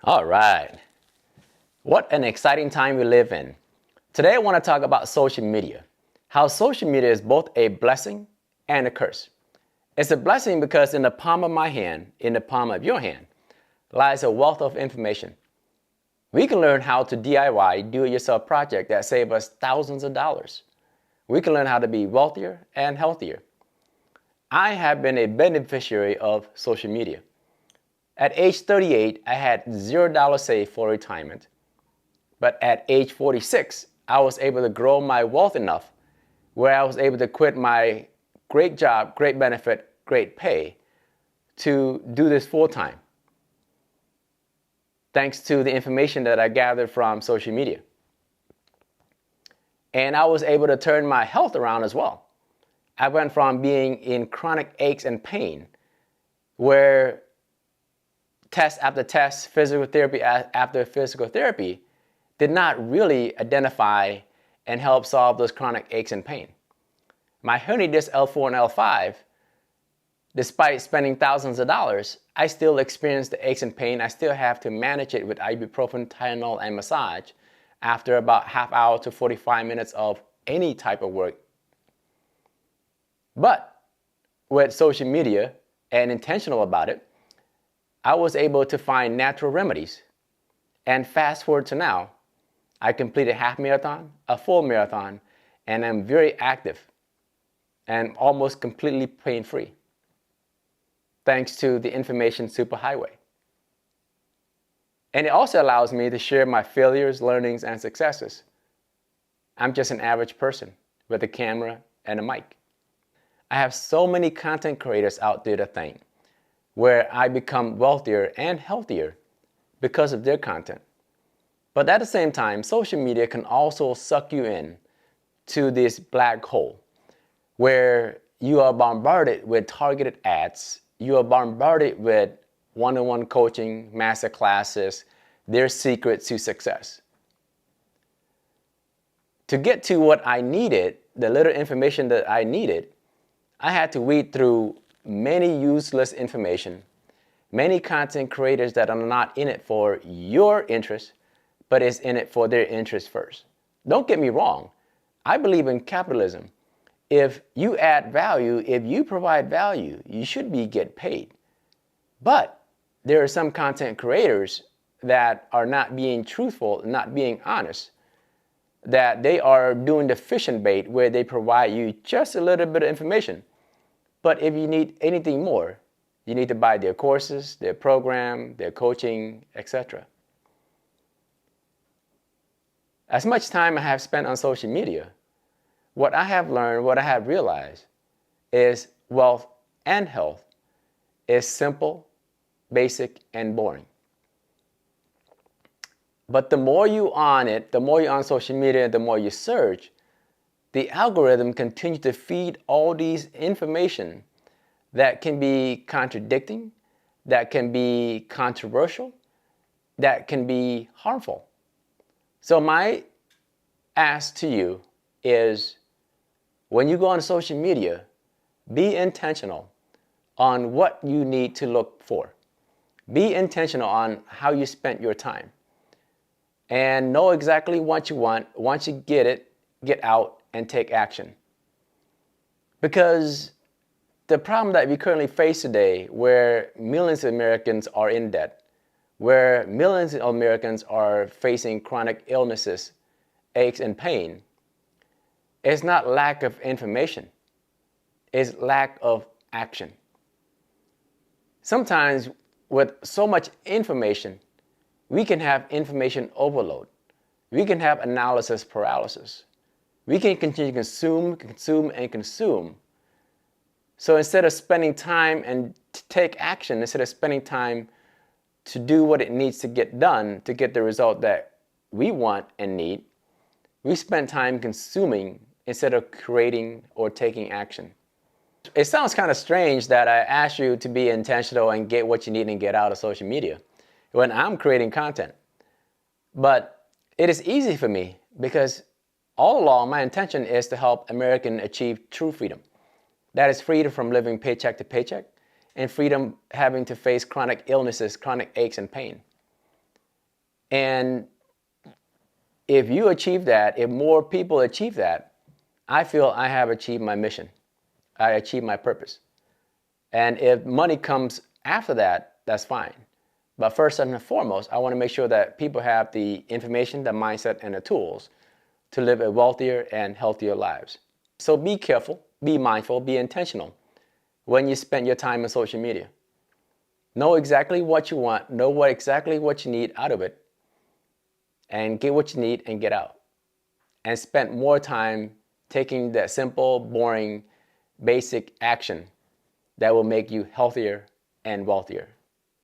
All right. What an exciting time we live in. Today I want to talk about social media. How social media is both a blessing and a curse. It's a blessing because in the palm of my hand, in the palm of your hand, lies a wealth of information. We can learn how to DIY, do-it-yourself project that save us thousands of dollars. We can learn how to be wealthier and healthier. I have been a beneficiary of social media. At age 38, I had $0 saved for retirement. But at age 46, I was able to grow my wealth enough where I was able to quit my great job, great benefit, great pay to do this full time. Thanks to the information that I gathered from social media. And I was able to turn my health around as well. I went from being in chronic aches and pain, where test after test, physical therapy after physical therapy, did not really identify and help solve those chronic aches and pain. My herniated disc L4 and L5, despite spending thousands of dollars, I still experience the aches and pain. I still have to manage it with ibuprofen, Tylenol, and massage after about half hour to 45 minutes of any type of work. But with social media and intentional about it, I was able to find natural remedies. And fast forward to now, I completed a half marathon, a full marathon, and I'm very active and almost completely pain-free, thanks to the information superhighway. And it also allows me to share my failures, learnings, and successes. I'm just an average person with a camera and a mic. I have so many content creators out there to thank, where I become wealthier and healthier because of their content. But at the same time, social media can also suck you in to this black hole where you are bombarded with targeted ads. You are bombarded with one-on-one coaching, master classes, their secrets to success. To get to what I needed, the little information that I needed, I had to weed through many useless information, many content creators that are not in it for your interest, but is in it for their interest first. Don't get me wrong. I believe in capitalism. If you add value, if you provide value, you should get paid. But there are some content creators that are not being truthful, not being honest, that they are doing the fishing bait where they provide you just a little bit of information. But if you need anything more, you need to buy their courses, their program, their coaching, etc. As much time I have spent on social media, what I have learned, what I have realized is wealth and health is simple, basic, and boring. But the more you on it, the more you're on social media, the more you search, the algorithm continues to feed all these information that can be contradicting, that can be controversial, that can be harmful. So my ask to you is, when you go on social media, be intentional on what you need to look for. Be intentional on how you spent your time. And know exactly what you want. Once you get it, get out and take action. Because the problem that we currently face today, where millions of Americans are in debt, where millions of Americans are facing chronic illnesses, aches, and pain, is not lack of information. It's lack of action. Sometimes with so much information, we can have information overload. We can have analysis paralysis. We can continue to consume. So instead of spending time and take action, instead of spending time to do what it needs to get done to get the result that we want and need, we spend time consuming instead of creating or taking action. It sounds kind of strange that I ask you to be intentional and get what you need and get out of social media when I'm creating content. But it is easy for me because all along my intention is to help Americans achieve true freedom. That is freedom from living paycheck to paycheck and freedom having to face chronic illnesses, chronic aches and pain. And if you achieve that, if more people achieve that, I feel I have achieved my mission. I achieved my purpose. And if money comes after that, that's fine. But first and foremost, I want to make sure that people have the information, the mindset, and the tools to live a wealthier and healthier lives. So be careful, be mindful, be intentional when you spend your time on social media. Know exactly what you want, know exactly what you need out of it, and get what you need and get out. And spend more time taking that simple, boring, basic action that will make you healthier and wealthier.